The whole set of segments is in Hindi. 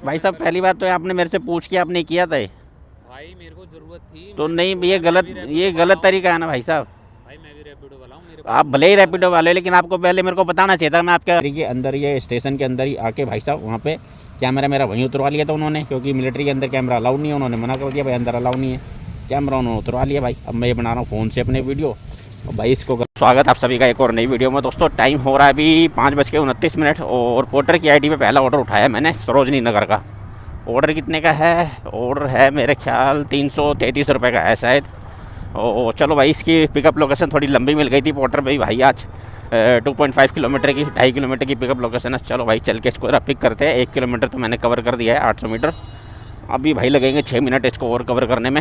भाई साहब पहली बात तो आपने मेरे से पूछ के आपने किया था ये। भाई मेरे को जरूरत थी, तो मैंने नहीं सोचा ये मैं गलत, भी ये रैपिडो वाला गलत हूँ। तरीका है ना भाई साहब। भाई मैं भी रैपिडो वाला हूँ, मेरे आप पास भले ही नंबर था। रैपिडो वाले, लेकिन आपको पहले मेरे को बताना चाहिए था। मैं आपके के अंदर, ये स्टेशन के अंदर ही आके भाई साहब वहाँ पे कैमरा मेरा वहीं उतरवा लिया था उन्होंने, क्योंकि मिलिट्री के अंदर कैमरा अलाउड नहीं है। उन्होंने मना कर दिया भाई, अंदर अलाउ नहीं है कैमरा। उन्होंने उतरवा लिया भाई। अब मैं ये बना रहा हूँ फ़ोन से अपने वीडियो। और भाई इसको स्वागत आप सभी का एक और नई वीडियो में। दोस्तों टाइम हो रहा है अभी 5:29 और पोर्टर की आईडी पे पहला ऑर्डर उठाया मैंने सरोजनी नगर का। ऑर्डर कितने का है? ऑर्डर है मेरे ख्याल 333 रुपये का है शायद। ओ चलो भाई, इसकी पिकअप लोकेशन थोड़ी लंबी मिल गई थी पोर्टर पे भाई आज। 2.5 किलोमीटर की, 2.5 किलोमीटर की पिकअप लोकेशन है। चलो भाई चल के इसको जरा पिक करते हैं। 1 किलोमीटर तो मैंने कवर कर दिया है, 800 मीटर। अभी भाई लगेंगे 6 मिनट इसको और कवर करने में।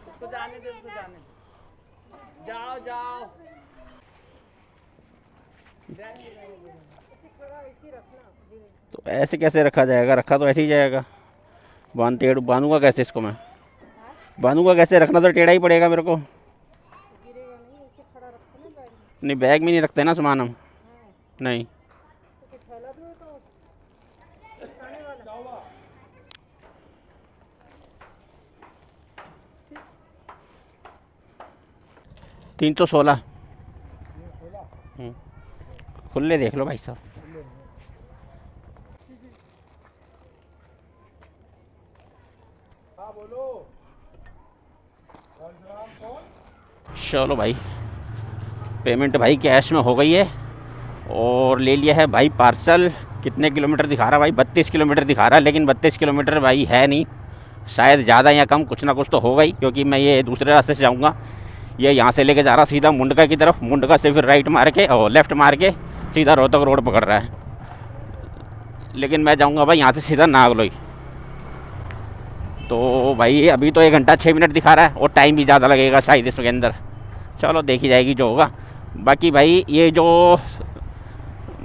उसको जाने दे, उसको जाने दे। जाओ जाओ। तो ऐसे कैसे रखा जाएगा? रखा तो ऐसे ही जाएगा। बांधूंगा कैसे इसको मैं? बांधूंगा कैसे? रखना तो टेढ़ा ही पड़ेगा मेरे को। नहीं बैग में नहीं रखते ना सामान हम। नहीं। 316। खुले देख लो भाई साहब। चलो भाई पेमेंट भाई कैश में हो गई है और ले लिया है भाई पार्सल। कितने किलोमीटर दिखा रहा है भाई? 32 किलोमीटर दिखा रहा है, लेकिन 32 किलोमीटर भाई है नहीं, शायद ज़्यादा या कम कुछ ना कुछ तो होगा ही, क्योंकि मैं ये दूसरे रास्ते से जाऊँगा। ये यहाँ से लेके जा रहा सीधा मुंडका की तरफ, मुंडका से फिर राइट मार के और लेफ़्ट मार के सीधा रोहतक रोड पकड़ रहा है। लेकिन मैं जाऊँगा भाई यहाँ से सीधा नागलोई। तो भाई अभी तो 1 घंटा 6 मिनट दिखा रहा है और टाइम भी ज़्यादा लगेगा शायद इसके अंदर। चलो देखी जाएगी जो होगा। बाकी भाई ये जो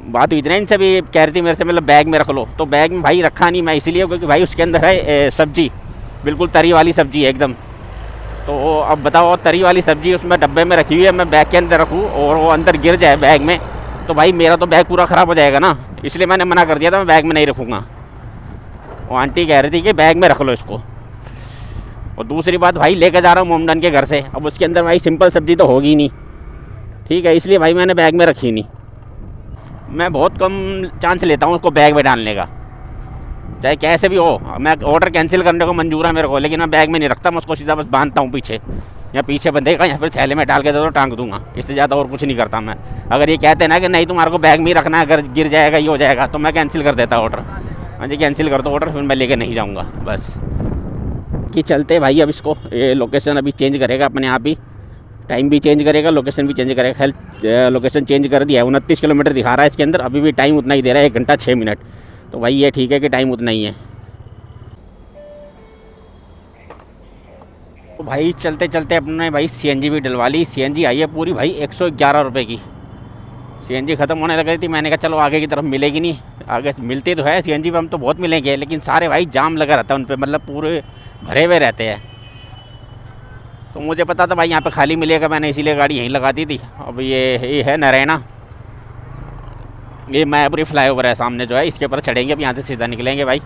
बात हुई थी ना, इनसे भी कह रही थी मेरे से मतलब बैग में रख लो, तो बैग में भाई रखा नहीं मैं इसीलिए क्योंकि भाई उसके अंदर है सब्जी, बिल्कुल तरी वाली सब्जी है एकदम। तो अब बताओ, तरी वाली सब्जी उसमें डब्बे में रखी हुई है, मैं बैग के अंदर रखूँ और वो अंदर गिर जाए बैग में, तो भाई मेरा तो बैग पूरा ख़राब हो जाएगा ना। इसलिए मैंने मना कर दिया था, मैं बैग में नहीं रखूँगा। वो आंटी कह रही थी कि बैग में रख लो इसको। और दूसरी बात भाई लेके जा रहा हूँ मोमडन के घर से, अब उसके अंदर भाई सिंपल सब्जी तो होगी नहीं, ठीक है, इसलिए भाई मैंने बैग में रखी नहीं। मैं बहुत कम चांस लेता हूँ उसको बैग में डालने का, चाहे कैसे भी हो। मैं ऑर्डर कैंसिल करने को मंजूर है मेरे को, लेकिन मैं बैग में नहीं रखता, मैं उसको सीधा बस बांधता हूँ पीछे, या पीछे बंधेगा या फिर थैले में डाल के दे दो टांग दूंगा, इससे ज़्यादा और कुछ नहीं करता मैं। अगर ये कहते हैं ना कि नहीं तुम्हारे को बैग में ही रखना है, अगर गिर जाएगा ये हो जाएगा, तो मैं कैंसिल कर देता ऑर्डर। हाँ जी कैंसिल कर दो ऑर्डर, फिर मैं लेके नहीं जाऊँगा बस। कि चलते भाई अब इसको, ये लोकेशन अभी चेंज करेगा अपने आप ही, टाइम भी चेंज करेगा, लोकेशन भी चेंज करेगा। हेल्थ लोकेशन चेंज कर दिया है, 29 किलोमीटर दिखा रहा है इसके अंदर, अभी भी टाइम उतना ही दे रहा है, 1 घंटा 6 मिनट। तो भाई ये ठीक है कि टाइम उतना ही है। तो भाई चलते चलते अपने भाई सीएनजी भी डलवा ली। सीएनजी आई है पूरी भाई 111 रुपये की। सीएनजी ख़त्म होने लग गई थी, मैंने कहा चलो आगे की तरफ मिलेगी नहीं, आगे मिलती तो है सीएनजी पे हम तो बहुत मिलेंगे, लेकिन सारे भाई जाम लगा रहता है उन पर, मतलब पूरे भरे हुए रहते हैं। तो मुझे पता था भाई यहाँ पे खाली मिलेगा, मैंने इसीलिए गाड़ी यहीं लगा दी थी। अब ये है नरैना, ये मैपुरी फ्लाईओवर है सामने जो है, इसके ऊपर चढ़ेंगे, अब यहाँ से सीधा निकलेंगे भाई।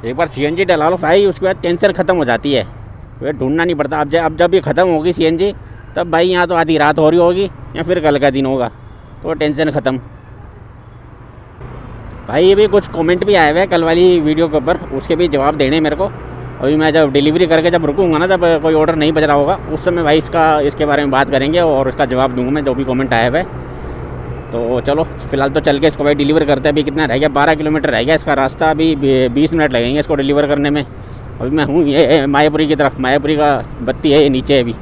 एक बार सीएनजी डला लो भाई, उसके बाद टेंशन ख़त्म हो जाती है, फिर ढूंढना नहीं पड़ता। अब जब ये ख़त्म होगी सीएनजी, तब भाई यहाँ तो आधी रात हो रही होगी या फिर कल का दिन होगा, तो टेंशन ख़त्म। भाई ये भी कुछ कमेंट भी आए हुए हैं कल वाली वीडियो के ऊपर, उसके भी जवाब देने मेरे को। अभी मैं जब डिलीवरी करके जब रुकूंगा ना, जब कोई ऑर्डर नहीं बज रहा होगा, उस समय भाई इसके बारे में बात करेंगे और उसका जवाब दूंगा मैं, जो भी कमेंट आया हुआ है। तो चलो फिलहाल तो चल के इसको भाई डिलीवर करते हैं। अभी कितना रह गया? 12 किलोमीटर रह गया इसका रास्ता, अभी 20 मिनट लगेंगे इसको डिलीवर करने में। अभी मैं हूँ ये मायापुरी की तरफ, मायापुरी का बत्ती है ये नीचे अभी।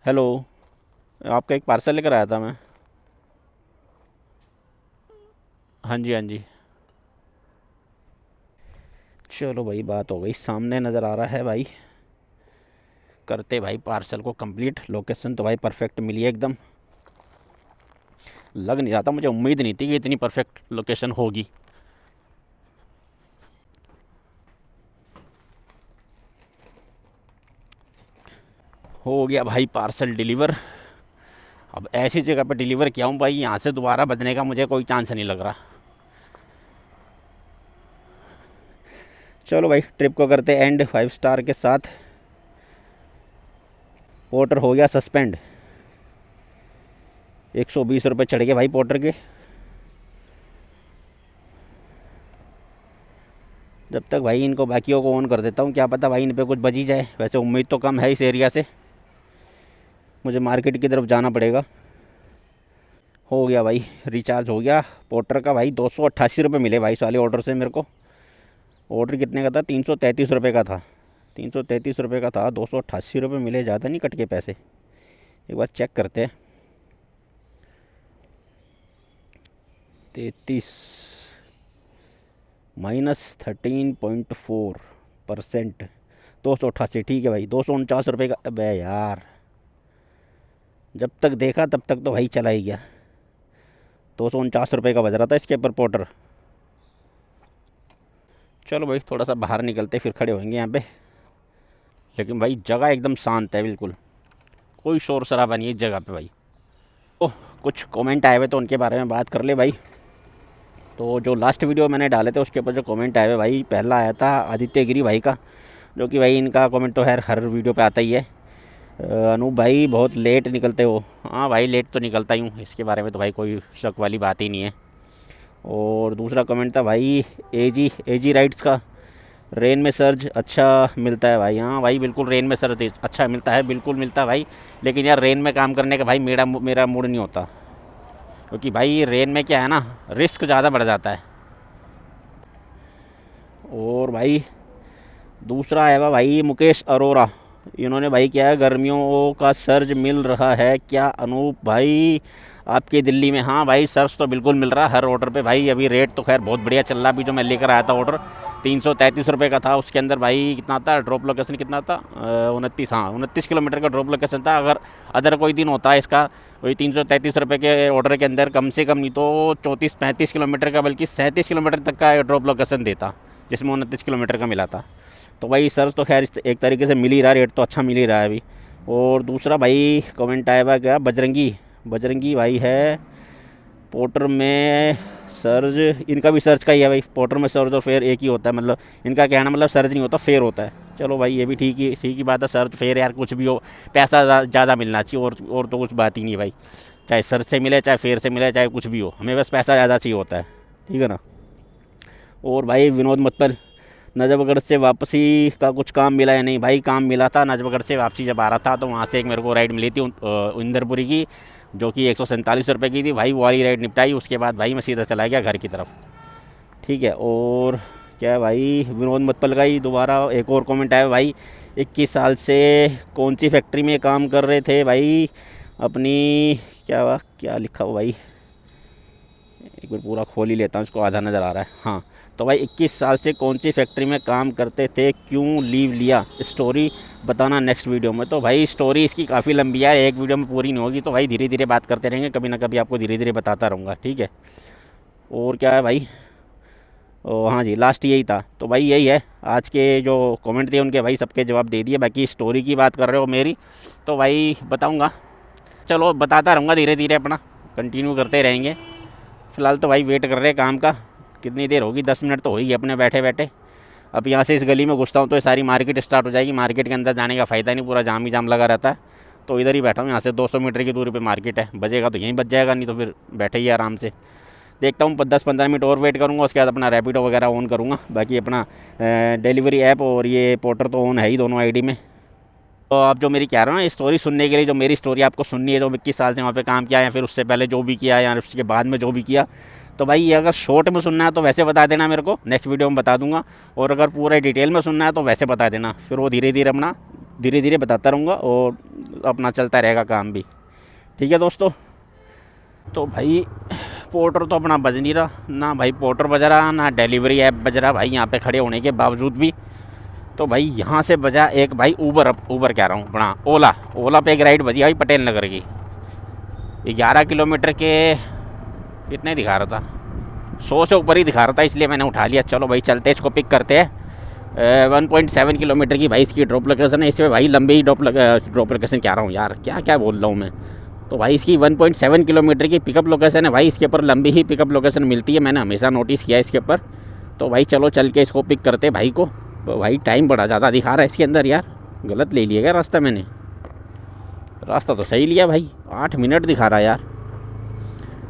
हेलो, आपका एक पार्सल लेकर आया था मैं। हाँ जी हाँ जी। चलो भाई बात हो गई, सामने नज़र आ रहा है भाई। करते भाई पार्सल को कंप्लीट। लोकेशन तो भाई परफेक्ट मिली है एकदम, लग नहीं रहा था, मुझे उम्मीद नहीं थी कि इतनी परफेक्ट लोकेशन होगी। हो गया भाई पार्सल डिलीवर। अब ऐसी जगह पे डिलीवर किया हूँ भाई, यहाँ से दोबारा बचने का मुझे कोई चांस नहीं लग रहा। चलो भाई ट्रिप को करते एंड 5 स्टार के साथ। पोर्टर हो गया सस्पेंड, 120 रुपये चढ़ गए भाई पोर्टर के। जब तक भाई इनको बाकियों को ऑन कर देता हूँ, क्या पता भाई इन पे कुछ बच ही जाए। वैसे उम्मीद तो कम है इस एरिया से, मुझे मार्केट की तरफ जाना पड़ेगा। हो गया भाई, रिचार्ज हो गया पोर्टर का भाई। 288 रुपये मिले भाई इस वाले ऑर्डर से मेरे को। ऑर्डर कितने का था? 333 रुपये का था। 333 रुपये का था, 288 रुपये मिले। ज़्यादा नहीं कट के पैसे? एक बार चेक करते हैं। 33 माइनस 13.4%, 288। ठीक है भाई, 249 रुपये का। अबे यार, जब तक देखा तब तक तो भाई चला ही गया। 249 रुपये का बज रहा था इसके ऊपर पोर्टर। चलो भाई थोड़ा सा बाहर निकलते फिर खड़े होंगे यहाँ पे। लेकिन भाई जगह एकदम शांत है, बिल्कुल कोई शोर शराबा नहीं है इस जगह पे भाई। ओह, कुछ कमेंट आए हुए तो उनके बारे में बात कर ले भाई। तो जो लास्ट वीडियो मैंने डाले थे उसके ऊपर जो कमेंट आए हुए भाई, पहला आया था आदित्य गिरी भाई का, जो कि भाई इनका कमेंट तो हर वीडियो पे आता ही है। अनूप भाई बहुत लेट निकलते हो। हाँ भाई लेट तो निकलता ही हूँ, इसके बारे में तो भाई कोई शक वाली बात ही नहीं है। और दूसरा कमेंट था भाई एजी राइड्स का, रेन में सर्ज अच्छा मिलता है भाई। हाँ भाई बिल्कुल रेन में सर्ज अच्छा मिलता है, बिल्कुल मिलता है भाई। लेकिन यार रेन में काम करने का भाई मेरा मूड नहीं होता, क्योंकि भाई रेन में क्या है ना, रिस्क ज़्यादा बढ़ जाता है। और भाई दूसरा है भाई मुकेश अरोरा, इन्होंने भाई क्या है, गर्मियों का सर्ज मिल रहा है क्या अनूप भाई आपके दिल्ली में? हाँ भाई सर्च तो बिल्कुल मिल रहा है हर ऑर्डर पे भाई। अभी रेट तो खैर बहुत बढ़िया चल रहा। अभी जो मैं लेकर आया था ऑर्डर 333 रुपये का था। उसके अंदर भाई कितना था, ड्रॉप लोकेशन कितना था? 29, हाँ 29 किलोमीटर का ड्रॉप लोकेशन था। अगर अदर कोई दिन होता है इसका, वही 333 रुपये के ऑर्डर के अंदर कम से कम नहीं तो 34-35 किलोमीटर का, बल्कि 37 किलोमीटर तक का ड्रॉप लोकेशन देता, जिसमें 29 किलोमीटर का मिला था। तो भाई सर्च तो खैर एक तरीके से मिल ही रहा, रेट तो अच्छा मिल ही रहा है अभी। और दूसरा भाई कमेंट आया हुआ क्या, बजरंगी भाई है, पोर्टर में सर्ज, इनका भी सर्च का ही है भाई। पोर्टर में सर्ज और फेयर एक ही होता है, मतलब इनका कहना मतलब सर्ज नहीं होता, फेयर होता है। चलो भाई ये भी ठीक ही बात है, सर्च फेयर यार कुछ भी हो, पैसा ज़्यादा मिलना चाहिए, और तो कुछ बात ही नहीं भाई। चाहे सर्च से मिले, चाहे फेयर से मिले, चाहे कुछ भी हो, हमें बस पैसा ज़्यादा चाहिए होता है, ठीक है ना। और भाई विनोद मतपल, नजफगढ़ से वापसी का कुछ काम मिला या नहीं? भाई काम मिला था, नजफगढ़ से वापसी जब आ रहा था तो वहाँ से एक मेरे को राइड मिली थी इंदरपुरी की, जो कि 147 रुपये की थी भाई। वो वाली राइड निपटाई, उसके बाद भाई मैं सीधा चला गया घर की तरफ, ठीक है। और क्या है भाई, विनोद मतपल का ही दोबारा एक और कमेंट आया भाई, 21 साल से कौन सी फैक्ट्री में काम कर रहे थे भाई अपनी, क्या लिखा हो भाई, एक बार पूरा खोल ही लेता हूँ, इसको आधा नज़र आ रहा है। हाँ तो भाई 21 साल से कौन सी फैक्ट्री में काम करते थे, क्यों लीव लिया, स्टोरी बताना नेक्स्ट वीडियो में। तो भाई स्टोरी इसकी काफ़ी लंबी है, एक वीडियो में पूरी नहीं होगी, तो भाई धीरे धीरे बात करते रहेंगे, कभी ना कभी आपको धीरे धीरे बताता रहूँगा, ठीक है। और क्या है भाई, हाँ जी लास्ट यही था। तो भाई यही है आज के जो कमेंट थे उनके, भाई सबके जवाब दे दिए। बाकी स्टोरी की बात कर रहे हो मेरी, तो भाई बताऊँगा, चलो बताता रहूँगा, धीरे धीरे अपना कंटिन्यू करते रहेंगे। फ़िलहाल तो भाई वेट कर रहे हैं काम का, कितनी देर होगी, 10 मिनट तो हो ही अपने बैठे बैठे। अब यहाँ से इस गली में घुसता हूँ तो ये सारी मार्केट स्टार्ट हो जाएगी। मार्केट के अंदर जाने का फ़ायदा नहीं, पूरा जाम ही जाम लगा रहता है। तो इधर ही बैठा हूँ, यहाँ से 200 मीटर की दूरी पे मार्केट है, बजेगा तो यहीं बच जाएगा, नहीं तो फिर बैठे ही आराम से। देखता हूँ 10-15 मिनट और वेट करूँगा, उसके बाद अपना रैपिडो वगैरह ऑन करूँगा। बाकी अपना डिलीवरी ऐप और ये पोर्टर तो ऑन है ही दोनों आईडी में। तो आप जो मेरी कह रहे हो ना स्टोरी सुनने के लिए, जो मेरी स्टोरी आपको सुननी है, जो 21 साल से वहाँ पे काम किया या फिर उससे पहले जो भी किया या उसके बाद में जो भी किया, तो भाई ये अगर शॉर्ट में सुनना है तो वैसे बता देना मेरे को, नेक्स्ट वीडियो में बता दूंगा। और अगर पूरा डिटेल में सुनना है तो वैसे बता देना, फिर वो धीरे धीरे बताता रहूँगा और अपना चलता रहेगा काम भी, ठीक है दोस्तों। तो भाई पोर्टर तो अपना बज नहीं रहा ना, भाई पोर्टर बज रहा ना डिलीवरी ऐप बज रहा भाई, यहाँ पे खड़े होने के बावजूद भी। तो भाई यहाँ से बजा एक भाई ऊबर कह रहा हूँ अपना ओला पे एक राइड बजी भाई पटेल नगर की, 11 किलोमीटर के कितने दिखा रहा था, 100 से ऊपर ही दिखा रहा था, इसलिए मैंने उठा लिया। चलो भाई चलते इसको पिक करते हैं। 1.7 किलोमीटर की भाई इसकी ड्रॉप लोकेशन है। इसमें भाई लंबी ड्रॉप लोकेशन कह रहा हूँ यार, क्या बोल रहा हूँ मैं, तो भाई इसकी 1.7 किलोमीटर की पिकअप लोकेशन है भाई। इसके ऊपर लंबी ही पिकअप लोकेशन मिलती है, मैंने हमेशा नोटिस किया है इसके ऊपर। तो भाई चलो चल के इसको पिक करते भाई को। तो भाई टाइम बड़ा ज़्यादा दिखा रहा है इसके अंदर यार, गलत ले लिया क्या रास्ता मैंने? रास्ता तो सही लिया भाई, 8 मिनट दिखा रहा है यार।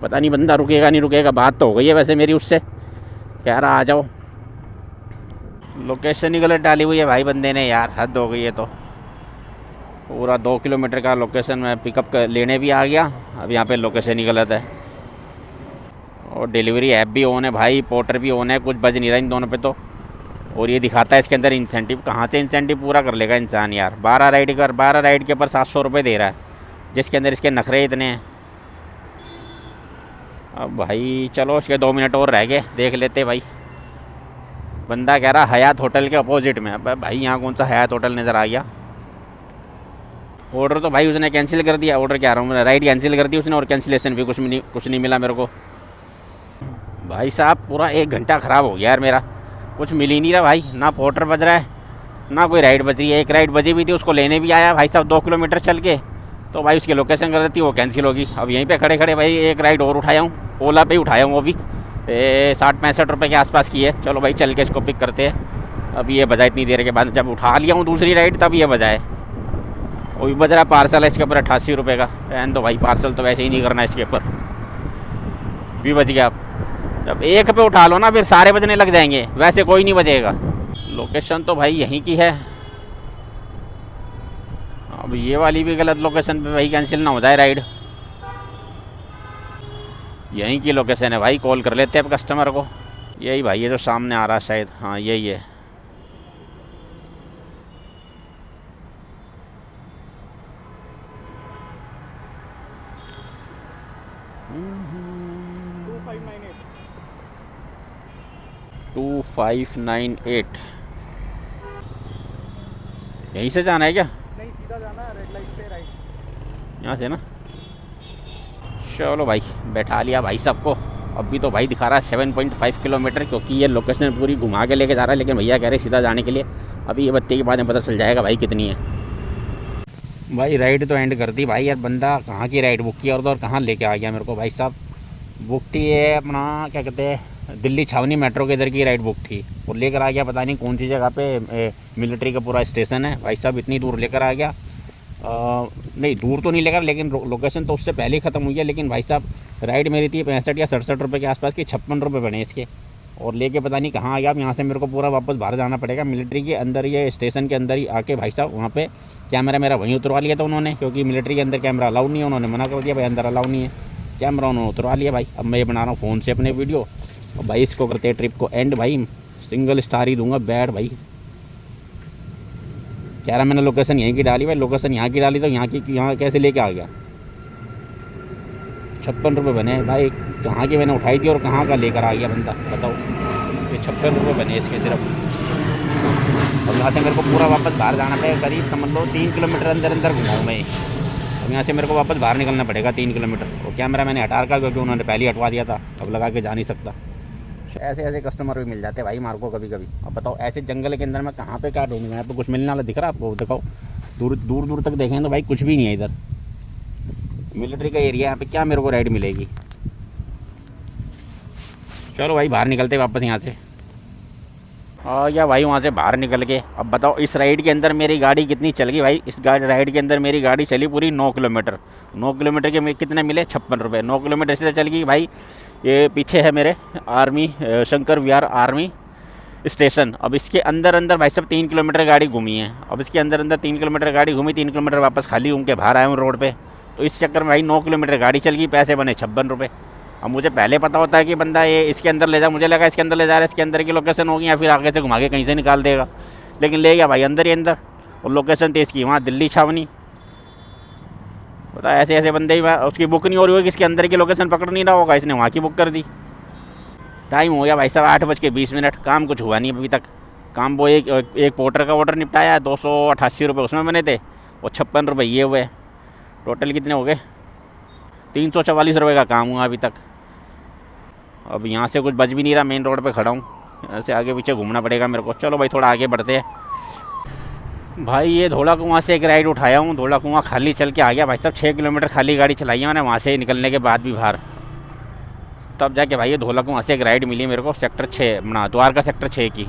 पता नहीं बंदा रुकेगा नहीं रुकेगा। बात तो हो गई है वैसे मेरी उससे, कह रहा आ जाओ। लोकेशन ही गलत डाली हुई है भाई बंदे ने यार, हद हो गई है। तो पूरा 2 किलोमीटर का लोकेशन में पिकअप लेने भी आ गया, अब यहाँ पे लोकेशन ही गलत है। और डिलीवरी ऐप भी ऑन है भाई, पोर्टर भी ऑन है, कुछ बज नहीं रहा इन दोनों पे तो। और ये दिखाता है इसके अंदर इंसेंटिव। कहाँ से इंसेंटिव पूरा कर लेगा इंसान यार? 12 राइड के ऊपर 700 रुपये दे रहा है, जिसके अंदर इसके नखरे इतने हैं। अब भाई चलो इसके 2 मिनट और रह गए, देख लेते भाई। बंदा कह रहा हयात होटल के अपोजिट में। अब भाई यहाँ कौन सा हयात होटल नज़र आ गया? ऑर्डर तो भाई उसने कैंसिल कर दिया। ऑर्डर क्या रहा हूँ, राइड कैंसिल कर दी उसने, और कैंसिलेशन भी कुछ नहीं मिला मेरे को। भाई साहब पूरा 1 घंटा ख़राब हो गया यार मेरा, कुछ मिल ही नहीं रहा भाई। ना पोर्टर बज रहा है ना कोई राइड बज रही है। एक राइड बजी भी थी, उसको लेने भी आया भाई साहब 2 किलोमीटर चल के, तो भाई उसकी लोकेशन गलत थी, वो कैंसिल होगी। अब यहीं पे खड़े खड़े भाई एक राइड और उठाया हूँ, ओला पे ही उठाया हूँ, वो भी 60-65 रुपये के आसपास की है। चलो भाई चल के इसको पिक करते हैं। अब ये बजा इतनी देर के बाद, जब उठा लिया हूँ दूसरी राइड तब ये बजा है। वो भी बज रहा पार्सल है इसके ऊपर 88 रुपये का। रहने दो भाई, पार्सल तो वैसे ही नहीं करना इसके ऊपर। भी बज गया। आप जब एक पे उठा लो ना फिर सारे बजने लग जाएंगे, वैसे कोई नहीं बजेगा। लोकेशन तो भाई यहीं की है। अब ये वाली भी गलत लोकेशन पे भाई कैंसिल ना हो जाए राइड। यहीं की लोकेशन है भाई, कॉल कर लेते हैं अब कस्टमर को। यही भाई ये जो सामने आ रहा है शायद, हाँ यही है। टू 598। यहीं से जाना है क्या? नहीं, सीधा जाना है, रेड लाइट से राइट। यहाँ से ना? चलो भाई बैठा लिया भाई सबको। अभी तो भाई दिखा रहा है 7.5 किलोमीटर, क्योंकि ये लोकेशन पूरी घुमा के लेके जा रहा है, लेकिन भैया कह रहे सीधा जाने के लिए। अभी ये बत्ती के बाद में पता चल जाएगा भाई कितनी है। भाई राइड तो एंड कर दी भाई यार। बंदा कहाँ की राइड बुक किया और कहाँ लेके आ गया मेरे को भाई साहब। बुक थी है अपना, क्या कहते हैं, दिल्ली छावनी मेट्रो के इधर की राइड बुक थी, और लेकर आ गया पता नहीं कौन सी जगह पे। मिलिट्री का पूरा स्टेशन है भाई साहब, इतनी दूर लेकर आ गया। नहीं दूर तो नहीं लेकर, लेकिन लोकेशन तो उससे पहले ही ख़त्म हुई है। लेकिन भाई साहब राइड मेरी थी 65 या 67 रुपये के आसपास की, 56 रुपये बने इसके, और लेके पता नहीं कहाँ आ गया। अब यहाँ से मेरे को पूरा वापस बाहर जाना पड़ेगा। मिलिट्री के अंदर, ये स्टेशन के अंदर ही आके भाई साहब वहाँ पे कैमरा मेरा वहीं उतरवा लिया था उन्होंने, क्योंकि मिलिट्री के अंदर कैमरा अलाउ नहीं है। उन्होंने मना कर दिया भाई, अंदर अलाउ नहीं है कैमरा, उन्होंने उतरवा लिया भाई। अब मैं ये बना रहा हूँ फ़ोन से अपने वीडियो। और भाई इसको करते हैं ट्रिप को एंड भाई, सिंगल स्टार ही दूंगा, बैड भाई। कह रहा मैंने लोकेशन यहीं की डाली भाई, लोकेशन यहाँ की डाली तो यहाँ कैसे लेके आ गया? 56 रुपये बने भाई, कहाँ की मैंने उठाई थी और कहाँ का लेकर आ गया बंदा, बताओ। ये 56 रुपये बने इसके सिर्फ। और यहाँ से मेरे को पूरा वापस बाहर जाना पड़ेगा, करीब समझ लो 3 किलोमीटर अंदर घुमाऊँ मैं। अब यहाँ से मेरे को वापस बाहर निकलना पड़ेगा 3 किलोमीटर। और कैमरा मैंने हटा रखा क्योंकि उन्होंने पहले ही हटवा दिया था, अब लगा के जा नहीं सकता। ऐसे कस्टमर भी मिल जाते हैं भाई मार को कभी कभी। अब बताओ ऐसे जंगल के अंदर मैं कहाँ पे क्या ढूंढूंगा? यहाँ पे कुछ मिलने वाला दिख रहा है आपको? दिखाओ, दूर तक देखें तो भाई कुछ भी नहीं है इधर। मिलिट्री का एरिया, यहाँ पे क्या मेरे को राइड मिलेगी? चलो भाई बाहर निकलते वापस यहाँ से। या भाई वहाँ से बाहर निकल के अब बताओ इस राइड के अंदर मेरी गाड़ी कितनी चल गई भाई? इस राइड के अंदर मेरी गाड़ी चली पूरी 9 किलोमीटर। 9 किलोमीटर के कितने मिले? 56 रुपये। 9 किलोमीटर से चल गई भाई। ये पीछे है मेरे आर्मी, शंकर विहार आर्मी स्टेशन। अब इसके अंदर भाई साहब 3 किलोमीटर गाड़ी घूमी है। अब इसके अंदर 3 किलोमीटर गाड़ी घूमी, 3 किलोमीटर वापस खाली घूम के बाहर आया हूँ रोड पे। तो इस चक्कर में भाई 9 किलोमीटर गाड़ी चल गई, पैसे बने 56 रुपये। अब मुझे पहले पता होता है कि बंदा ये इसके अंदर ले जा, मुझे लगा इसके अंदर ले जा रहा है, इसके अंदर की लोकेशन होगी या फिर आगे से घुमा के कहीं से निकाल देगा, लेकिन ले गया भाई अंदर ही अंदर। और लोकेशन थी इसकी वहाँ दिल्ली छावनी। पता ऐसे बंदे ही उसकी बुक नहीं हो रही होगी, इसके अंदर की लोकेशन पकड़ नहीं रहा होगा, इसने वहाँ की बुक कर दी। टाइम हो गया भाई साहब 8:20। काम कुछ हुआ नहीं अभी तक। काम वो एक पोर्टर का ऑर्डर निपटाया, 288 रुपये उसमें बने थे, और 56 रुपये ये हुए। टोटल कितने हो गए? 344 रुपये का काम हुआ अभी तक। अब यहाँ से कुछ बच भी नहीं रहा, मेन रोड पे खड़ा हूँ। यहाँ से आगे पीछे घूमना पड़ेगा मेरे को। चलो भाई थोड़ा आगे बढ़ते हैं। भाई ये धोला कुआं से एक राइड उठाया हूँ, धोला कुआं खाली चल के आ गया भाई साहब। 6 किलोमीटर खाली गाड़ी चलाई है मैंने वहाँ से निकलने के बाद भी बाहर, तब जाके भाई ये धोला कुआं से एक राइड मिली मेरे को सेक्टर 6 अपना द्वारका सेक्टर 6 की।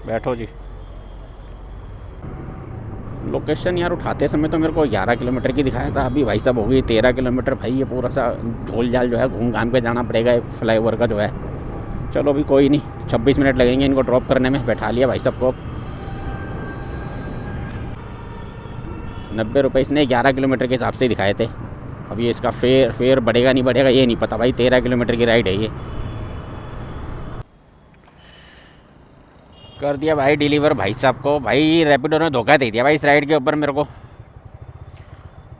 बैठो जी। लोकेशन यार उठाते समय तो मेरे को 11 किलोमीटर की दिखाया था, अभी भाई साहब हो गई 13 किलोमीटर। भाई ये पूरा सा झोल झाल जो है घूम घाम के जाना पड़ेगा फ्लाईओवर का जो है। चलो अभी कोई नहीं, 26 मिनट लगेंगे इनको ड्रॉप करने में। बैठा लिया भाई साहब को। 90 रुपये इसने 11 किलोमीटर के हिसाब से ही दिखाए थे। अब ये इसका फेयर बढ़ेगा नहीं बढ़ेगा ये नहीं पता भाई। 13 किलोमीटर की राइड है ये। कर दिया भाई डिलीवर भाई साहब को। भाई रैपिडो ने धोखा दे दिया भाई इस राइड के ऊपर मेरे को।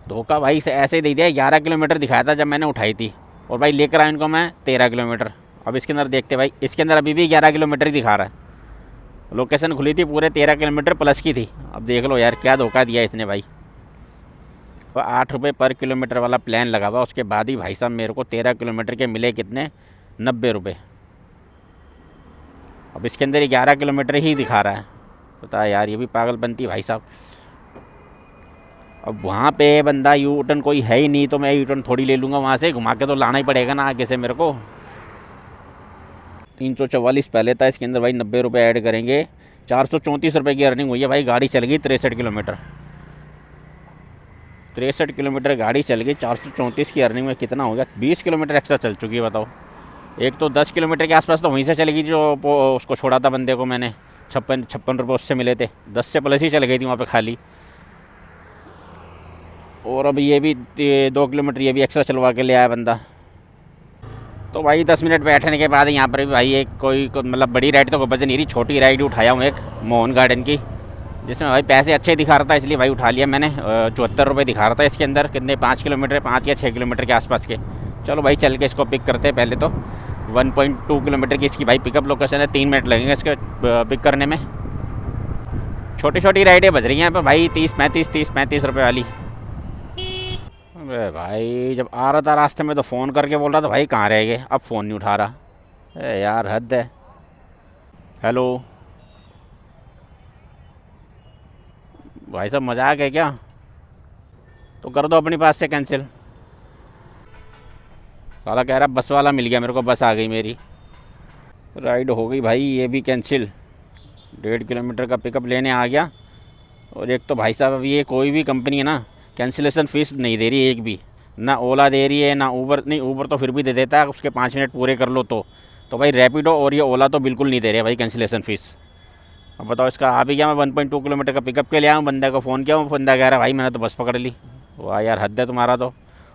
धोखा भाई ऐसे ही दे दिया। 11 किलोमीटर दिखाया था जब मैंने उठाई थी, और भाई लेकर आया इनको मैं 13 किलोमीटर। अब इसके अंदर देखते भाई, इसके अंदर अभी भी 11 किलोमीटर ही दिखा रहा है। लोकेशन खुली थी पूरे 13 किलोमीटर प्लस की थी। अब देख लो यार क्या धोखा दिया इसने भाई। तो 8 रुपये पर किलोमीटर वाला प्लान लगा हुआ, उसके बाद ही भाई साहब मेरे को 13 किलोमीटर के मिले कितने, 90 रुपये। अब इसके अंदर 11 किलोमीटर ही दिखा रहा है। पता है यार ये भी पागलपंती भाई साहब। अब वहाँ पे बंदा यू टर्न कोई है ही नहीं, तो मैं यू टर्न थोड़ी ले लूँगा वहाँ से, घुमा के तो लाना ही पड़ेगा ना आगे से मेरे को। 344 पहले था, इसके अंदर भाई 90 रुपये ऐड करेंगे, 434 रुपये की अर्निंग हुई है भाई। गाड़ी चल गई 63 किलोमीटर। 63 किलोमीटर गाड़ी चल गई, 434 की अर्निंग में कितना हो गया, 20 किलोमीटर एक्स्ट्रा चल चुकी है बताओ। एक तो 10 किलोमीटर के आसपास तो वहीं से चलेगी जो उसको छोड़ा था बंदे को मैंने, 56 रुपये उससे मिले थे। 10 से प्लस ही चल गई थी वहाँ पे खाली। और अब ये भी 2 किलोमीटर ये भी एक्स्ट्रा चलवा के ले आया बंदा। तो भाई 10 मिनट बैठने के बाद यहाँ पर भी भाई एक कोई मतलब बड़ी राइड तो कोई बच नहीं रही, छोटी राइड उठाया हूँ एक मोहन गार्डन की, जिसमें भाई पैसे अच्छे दिखा रहा था इसलिए भाई उठा लिया मैंने। 74 रुपये दिखा रहा था इसके अंदर। कितने 5 किलोमीटर 5 या 6 किलोमीटर के आसपास के। चलो भाई चल के इसको पिक करते हैं पहले तो। 1.2 किलोमीटर की इसकी भाई पिकअप लोकेशन है, 3 मिनट लगेंगे इसके पिक करने में। छोटी छोटी राइडें बज रही हैं यहाँ पर भाई, 30-35 रुपये वाली। अरे भाई जब आ रहा था रास्ते में तो फ़ोन करके बोल रहा था भाई कहाँ रह गए, अब फ़ोन नहीं उठा रहा। अरे यार हद है। हेलो भाई साहब मजाक है क्या? तो कर दो अपनी पास से कैंसिल। साला कह रहा बस वाला मिल गया मेरे को, बस आ गई मेरी। राइड हो गई भाई ये भी कैंसिल। 1.5 किलोमीटर का पिकअप लेने आ गया। और एक तो भाई साहब अब ये कोई भी कंपनी है ना, कैंसिलेशन फ़ीस नहीं दे रही है एक भी। ना ओला दे रही है ना ऊबर। नहीं ऊबर तो फिर भी दे देता है, उसके 5 मिनट पूरे कर लो तो भाई रैपिडो और ये ओला तो बिल्कुल नहीं दे रहे भाई कैंसिलेशन फ़ीस। अब बताओ इसका आ भी गया। मैं 1.2 किलोमीटर का पिकअप के ले आया हूँ, बंदे को फ़ोन किया हूँ, बंदा कह रहा भाई मैंने तो बस पकड़ ली। वाह यार हद है तुम्हारा तो।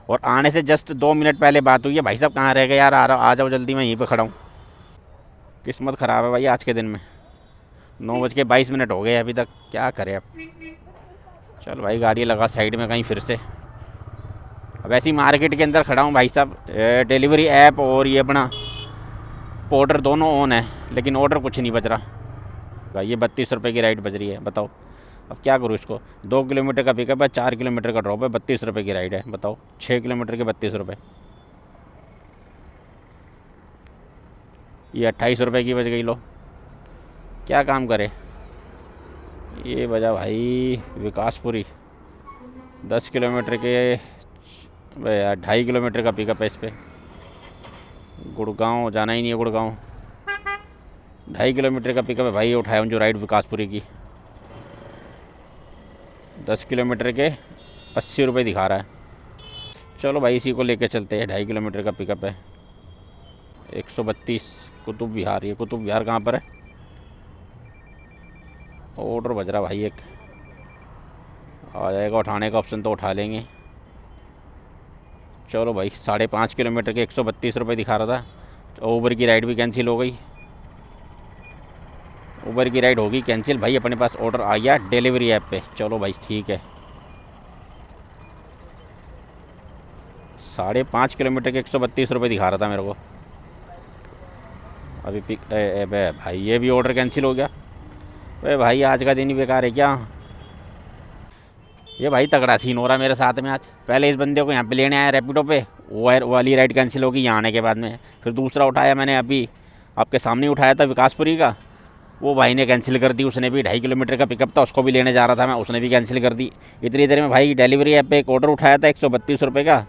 और आने से जस्ट 2 मिनट पहले बात हुई है, भाई साहब कहाँ रह गए यार, आ जाओ जल्दी, मैं यहीं पे खड़ा हूँ। किस्मत ख़राब है भाई आज के दिन में। 9:22 हो गए अभी तक, क्या करें अब। चल भाई गाड़ी लगा साइड में कहीं फिर से। अब ऐसी मार्केट के अंदर खड़ा हूँ भाई साहब। डिलीवरी ऐप और ये अपना पोर्टर दोनों ऑन है, लेकिन ऑर्डर कुछ नहीं बच रहा। ये 32 रुपये की राइड बज रही है बताओ, अब क्या करूँ इसको। 2 किलोमीटर का पिकअप है, 4 किलोमीटर का ड्रॉप है, 32 रुपये की राइड है बताओ। 6 किलोमीटर के 32 रुपये। ये 28 रुपये की बज गई। लो क्या काम करे। ये बजा भाई विकासपुरी, 10 किलोमीटर के यार 2.5 किलोमीटर का पिकअप है इस पर। गुड़गांव जाना ही नहीं है, गुड़गांव 2.5 किलोमीटर का पिकअप है भाई। उठाया हूँ जो राइड विकासपुरी की, 10 किलोमीटर के 80 रुपये दिखा रहा है। चलो भाई इसी को लेके चलते हैं। 2.5 किलोमीटर का पिकअप है। 132 कुतुब विहार। ये कुतुब विहार कहाँ पर है? ऑर्डर बज रहा भाई एक, आ जाएगा उठाने का ऑप्शन तो उठा लेंगे। चलो भाई 5.5 किलोमीटर के 132 रुपये दिखा रहा था। तो ऊबर की राइड भी कैंसिल हो गई। ऊबर की राइड होगी कैंसिल भाई। अपने पास ऑर्डर आ गया डिलीवरी ऐप पे। चलो भाई ठीक है। 5.5 किलोमीटर के 132 रुपये दिखा रहा था मेरे को। अभी भाई ये भी ऑर्डर कैंसिल हो गया। अरे भाई आज का दिन ही बेकार है क्या। ये भाई तगड़ा सीन हो रहा है मेरे साथ में आज। पहले इस बंदे को यहाँ पे लेने आया रैपिडो पे, वो वाली राइड कैंसिल होगी यहाँ आने के बाद में। फिर दूसरा उठाया मैंने अभी, आपके सामने उठाया था विकासपुरी का, वो भाई ने कैंसिल कर दी। उसने भी 2.5 किलोमीटर का पिकअप था, उसको भी लेने जा रहा था मैं, उसने भी कैंसिल कर दी। इतनी देर में भाई डिलीवरी ऐप पे एक ऑर्डर उठाया था 132 रुपये का,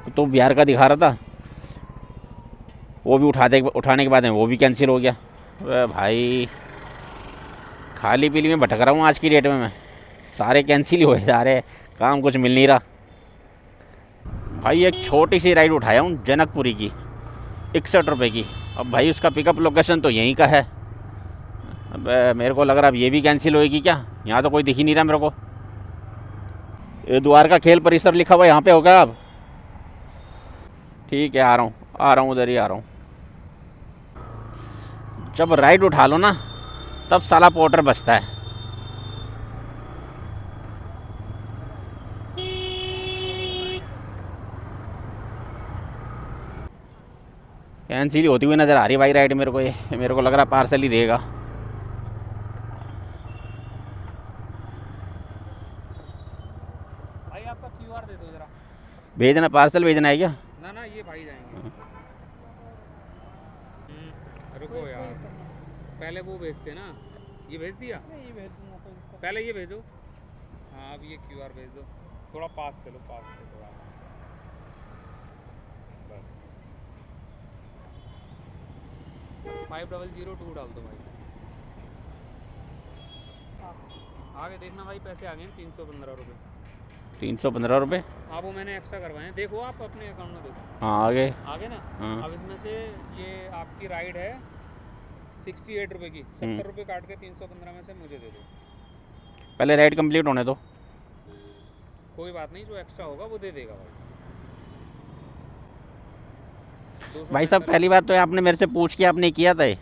तो बिहार का दिखा रहा था, वो भी उठाने के बाद में वो भी कैंसिल हो गया। भाई खाली पीली में भटक रहा हूँ आज की डेट में मैं, सारे कैंसिल ही हुए जा रहे, काम कुछ मिल नहीं रहा। भाई एक छोटी सी राइड उठाया हूँ जनकपुरी की 61 रुपये की। अब भाई उसका पिकअप लोकेशन तो यहीं का है। अब मेरे को लग रहा अब ये भी कैंसिल होएगी क्या, यहाँ तो कोई दिख ही नहीं रहा मेरे को। ये द्वारका खेल परिसर लिखा हुआ यहाँ पे होगा अब। ठीक है, आ रहा हूँ उधर ही आ रहा हूँ। जब राइड उठा लो ना तब साला पोर्टर बचता है। कैंसिल होती हुई नज़र आ रही भाई राइड मेरे को, ये मेरे को लग रहा पार्सल ही देगा। भाई आपका क्यूआर दे दो जरा। भेजना, पार्सल भेजना है क्या? ना ना ये भाई जाएंगे। रुको यार, पहले वो भेजते ना, ये भेज दिया। ये भेज दूंगा कोई दिक्कत पहले ये भेजो। हाँ अब ये क्यूआर भेज दो। थोड़ा पास चलो, पास से थोड़ा बस। 5002 डाल दो भाई। आगे देखना भाई, पैसे आ गए 315 रुपये। 315 रुपये? हाँ वो मैंने एक्स्ट्रा करवाए हैं, देखो आप अपने अकाउंट में देखो। हाँ आगे आगे ना। हाँ। अब इसमें से ये आपकी राइड है 68 रुपये की, 70 रुपये काट के 315 में से मुझे दे दो। पहले राइड कंप्लीट होने दो। कोई बात नहीं, जो एक्स्ट्रा होगा वो दे देगा भाई। भाई साहब पहली बात तो आपने मेरे से पूछ के आपने किया था ये।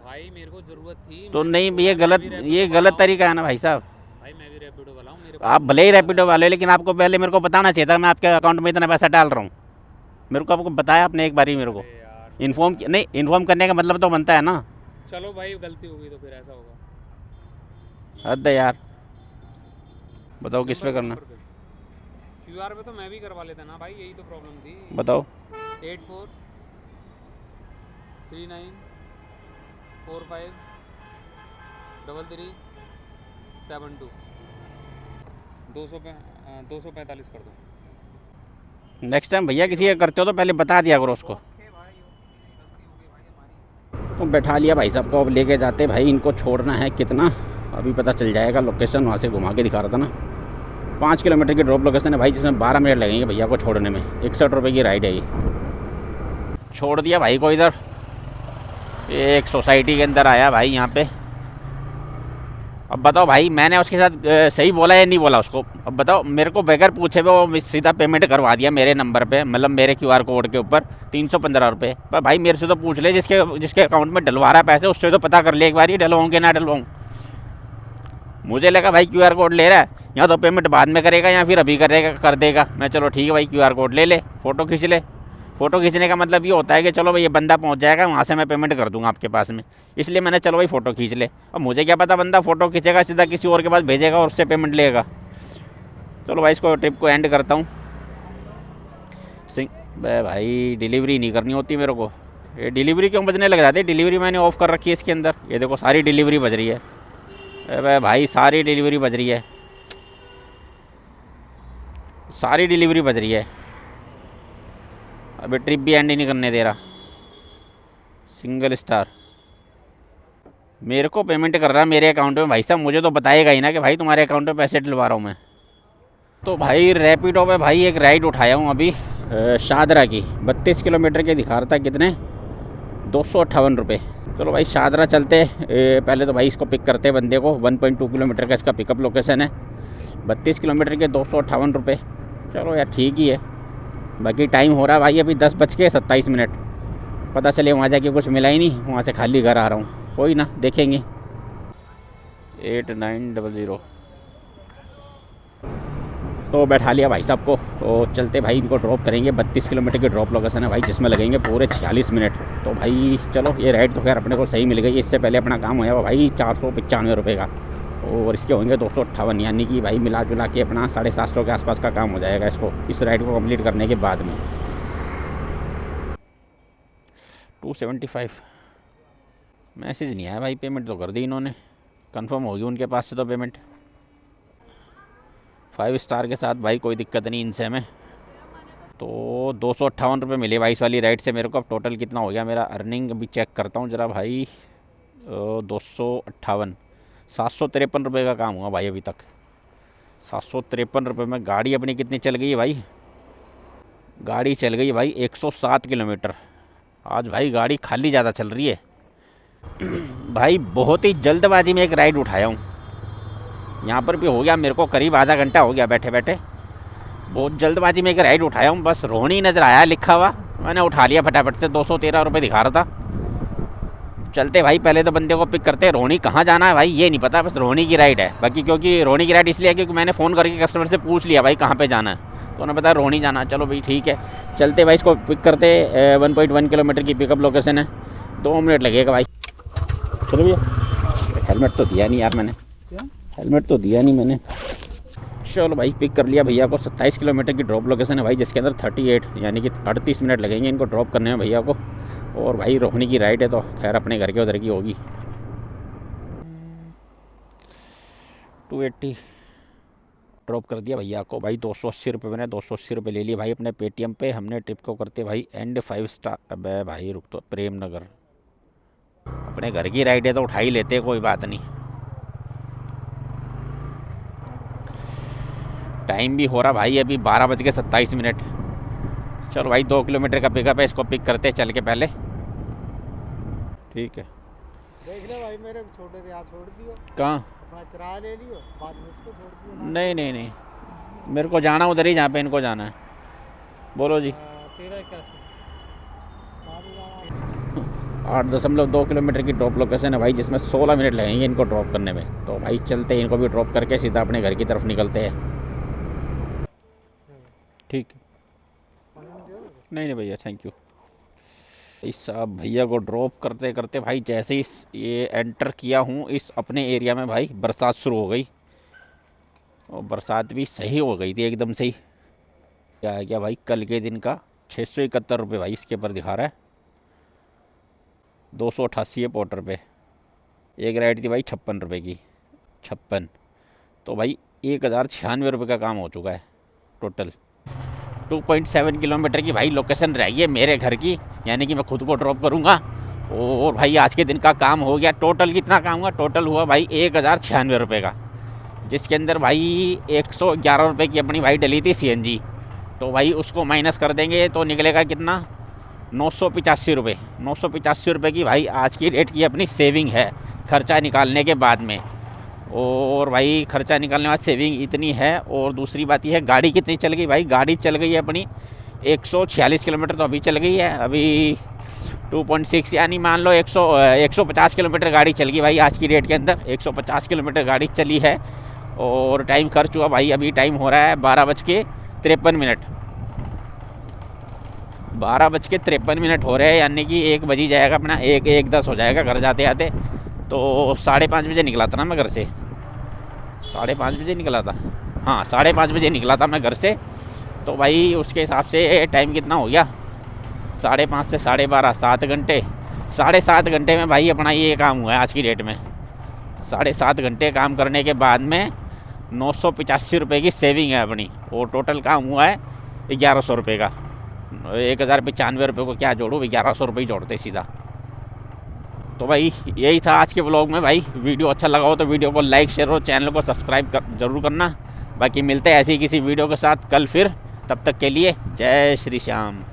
भाई मेरे को जरूरत थी तो मैंने नहीं, सोचा ये मैं भी गलत रैपिडो तरीका है ना भाई साहब। भाई मैं भी रैपिडो वाला हूँ, मेरे को आप भले ही रैपिडो वाले, लेकिन आपको पहले मेरे को बताना चाहिए था मैं आपके अकाउंट में इतना पैसा डाल रहा हूँ। मेरे को आपको बताया आपने एक बार ही मेरे को अरे यार, इन्फॉर्म नहीं, इन्फॉर्म करने का मतलब तो बनता है ना। चलो भाई गलती होगी तो फिर ऐसा होगा। हद है यार, बताओ किस पे करना, क्यूआर पे तो मैं भी करवा लेता ना भाई, यही तो प्रॉब्लम थी। बताओ। 84 39 45 33 72 245 कर दो। नेक्स्ट टाइम भैया किसी का करते हो तो पहले बता दिया करो उसको। तो बैठा लिया भाई साहब को, अब लेके जाते भाई, इनको छोड़ना है कितना अभी पता चल जाएगा। लोकेशन वहाँ से घुमा के दिखा रहा था ना, 5 किलोमीटर की ड्रॉप लोकेशन है भाई, जिसमें 12 मिनट लगेंगे भैया को छोड़ने में। 61 रुपये की राइड है ये। छोड़ दिया भाई को इधर, एक सोसाइटी के अंदर आया भाई यहाँ पे। अब बताओ भाई मैंने उसके साथ सही बोला या नहीं बोला उसको? अब बताओ, मेरे को बगैर पूछे वो सीधा पेमेंट करवा दिया मेरे नंबर पे, मतलब मेरे क्यूआर कोड के ऊपर 315 रुपये। पर भाई मेरे से तो पूछ ले, जिसके अकाउंट में डलवा रहा है पैसे, उससे तो पता कर ले एक बार, ये डलवाऊँ कि ना डलवाऊँ। मुझे लगा भाई क्यूआर कोड ले रहा है, या तो पेमेंट बाद में करेगा या फिर अभी कर देगा। मैं चलो ठीक है भाई क्यूआर कोड ले ले, फ़ोटो खींच ले। फ़ोटो खींचने का मतलब ये होता है कि चलो भाई ये बंदा पहुंच जाएगा, वहाँ से मैं पेमेंट कर दूंगा आपके पास में, इसलिए मैंने चलो भाई फ़ोटो खींच ले। अब मुझे क्या पता बंदा फ़ोटो खींचेगा सीधा किसी और के पास भेजेगा और उससे पेमेंट लेगा। चलो भाई इसको ट्रिप को एंड करता हूँ। भाई डिलीवरी नहीं करनी होती मेरे को, ये डिलीवरी क्यों बजने लग जाती है? डिलीवरी मैंने ऑफ़ कर रखी है इसके अंदर, ये देखो सारी डिलीवरी बज रही है। अरे भाई सारी डिलीवरी बज रही है, सारी डिलीवरी बज रही है। अभी ट्रिप भी एंड ही नहीं करने दे रहा। सिंगल स्टार मेरे को पेमेंट कर रहा है मेरे अकाउंट में। भाई साहब मुझे तो बताएगा ही ना कि भाई तुम्हारे अकाउंट में पैसे डलवा रहा हूँ मैं। तो भाई रैपिडो पे भाई एक राइड उठाया हूँ अभी शादरा की, 32 किलोमीटर के दिखा रहा था, कितने 258 रुपये। चलो भाई शादरा चलते। पहले तो भाई इसको पिक करते बंदे को, 1.2 किलोमीटर का इसका पिकअप लोकेशन है, 32 किलोमीटर के 258 रुपये। चलो यार ठीक ही है। बाकी टाइम हो रहा है भाई अभी 10:27। पता चले वहाँ जाके कुछ मिला ही नहीं, वहाँ से खाली घर आ रहा हूँ। कोई ना, देखेंगे। 8900 तो बैठा लिया भाई साहब को, तो चलते भाई इनको ड्रॉप करेंगे। 32 किलोमीटर की ड्रॉप लोकेशन है भाई, जिसमें लगेंगे पूरे 46 मिनट। तो भाई चलो ये राइड तो खैर अपने को सही मिल गई। इससे पहले अपना काम होया हुआ भाई 495 रुपये का, और इसके होंगे 258, यानी कि भाई मिला जुला के अपना 750 के आसपास का काम हो जाएगा इसको, इस राइड को कंप्लीट करने के बाद में। 275 मैसेज नहीं आया भाई, पेमेंट तो कर दी इन्होंने, कंफर्म होगी उनके पास से तो पेमेंट। 5 स्टार के साथ भाई, कोई दिक्कत नहीं इनसे हमें। तो 258 रुपये मिले भाई इस वाली राइड से मेरे को। अब टोटल कितना हो गया मेरा अर्निंग, अभी चेक करता हूँ ज़रा भाई। 258, 753 रुपये का काम हुआ भाई अभी तक। 753 रुपये में गाड़ी अपनी कितनी चल गई है भाई? गाड़ी चल गई है भाई 107 किलोमीटर। आज भाई गाड़ी खाली ज़्यादा चल रही है भाई। बहुत ही जल्दबाजी में एक राइड उठाया हूँ। यहाँ पर भी हो गया मेरे को करीब आधा घंटा हो गया बैठे बैठे। बहुत जल्दबाजी में एक राइड उठाया हूँ, बस रोहिणी नज़र आया लिखा हुआ, मैंने उठा लिया फटाफट से। 213 रुपये दिखा रहा था। चलते भाने पहले तो बंदे को पिक करते। रोहिणी कहाँ जाना है भाई ये नहीं पता, बस रोहिणी की राइड है। बाकी क्योंकि रोहिणी की राइड इसलिए है क्योंकि मैंने फ़ोन करके कस्टमर से पूछ लिया भाई कहाँ पे जाना है, तो उन्हें पता रोहिणी जाना है। चलो भाई ठीक है, चलते भाई इसको पिक करते। 1.1 किलोमीटर की पिकअप लोकेशन है, 2 मिनट लगेगा भाई। चलो भैया, हेलमेट तो दिया नहीं यार मैंने, हेलमेट तो दिया नहीं मैंने। चलो भाई पिक कर लिया भैया को। 27 किलोमीटर की ड्रॉप लोकेशन है भाई, जिसके अंदर 38 यानी कि 38 मिनट लगेंगे इनको ड्रॉप करने में भैया को। और भाई रोहिणी की राइड है तो खैर अपने घर के उधर की होगी। 280 ड्रॉप कर दिया भैया को भाई। 280 रुपये मैंने 280 रुपये ले लिए भाई अपने पेटीएम पे। हमने ट्रिप को करते भाई एंड 5 स्टार। अबे भाई रुक तो, प्रेम नगर अपने घर की राइड है तो उठा ही लेते, कोई बात नहीं। टाइम भी हो रहा भाई अभी 12:27। चलो भाई 2 किलोमीटर का पिकअप है, इसको पिक करते चल के पहले। ठीक है, देख ले भाई मेरे छोटे से यहाँ छोड़ दियो। कहाँ? अपना किराया ले लियो, बाद में इसको छोड़ दियो। नहीं नहीं नहीं, मेरे को जाना उधर ही जहाँ पे इनको जाना है। बोलो जी। 8.2 किलोमीटर की ड्रॉप लोकेशन है भाई, जिसमें 16 मिनट लगेंगे इनको ड्रॉप करने में। तो भाई चलते हैं, इनको भी ड्रॉप करके सीधा अपने घर की तरफ निकलते हैं। ठीक, नहीं नहीं भैया थैंक यू। इस साहब भैया को ड्रॉप करते करते भाई जैसे ही ये एंटर किया हूँ इस अपने एरिया में भाई, बरसात शुरू हो गई। और बरसात भी सही हो गई थी एकदम से ही। क्या आ गया भाई कल के दिन का 671 रुपये भाई इसके ऊपर दिखा रहा है। 288 है पोर्टर पे। एक राइड थी भाई 56 रुपये की, 56। तो भाई 1096 रुपये का काम हो चुका है टोटल। 2.7 किलोमीटर की भाई लोकेशन रह गई है मेरे घर की, यानी कि मैं खुद को ड्रॉप करूँगा। और भाई आज के दिन का काम हो गया। टोटल कितना काम हुआ? टोटल हुआ भाई 1096 रुपये का, जिसके अंदर भाई 111 रुपये की अपनी भाई डली थी CNG। तो भाई उसको माइनस कर देंगे तो निकलेगा कितना? 985 रुपये। 985 रुपये की भाई आज की डेट की अपनी सेविंग है खर्चा निकालने के बाद में। और भाई खर्चा निकालने के बाद सेविंग इतनी है। और दूसरी बात यह है गाड़ी कितनी चल गई भाई? गाड़ी चल गई है अपनी 146 किलोमीटर तो अभी चल गई है। अभी 2.6 यानी मान लो 150 किलोमीटर गाड़ी चल गई भाई आज की डेट के अंदर। 150 किलोमीटर गाड़ी चली है। और टाइम खर्च हुआ भाई, अभी टाइम हो रहा है 12:53। 12:53 हो रहे हैं, यानी कि 1 बज ही जाएगा अपना, 1:10 हो जाएगा घर जाते आते। तो 5:30 बजे निकला था ना मैं घर से। 5:30 बजे निकला था, हाँ 5:30 बजे निकला था मैं घर से। तो भाई उसके हिसाब से टाइम कितना हो गया? 5:30 से 12:30, 7 घंटे। 7.5 घंटे में भाई अपना ये काम हुआ है आज की डेट में। 7.5 घंटे काम करने के बाद में 985 रुपये की सेविंग है अपनी। और टोटल काम हुआ है 1100 रुपये का। 1095 रुपये को क्या जोड़ूँ, 1100 रुपये ही जोड़ते सीधा। तो भाई यही था आज के व्लॉग में भाई। वीडियो अच्छा लगा हो तो वीडियो को लाइक शेयर और चैनल को सब्सक्राइब जरूर करना। बाकी मिलते हैं ऐसी किसी वीडियो के साथ कल फिर। तब तक के लिए जय श्री श्याम।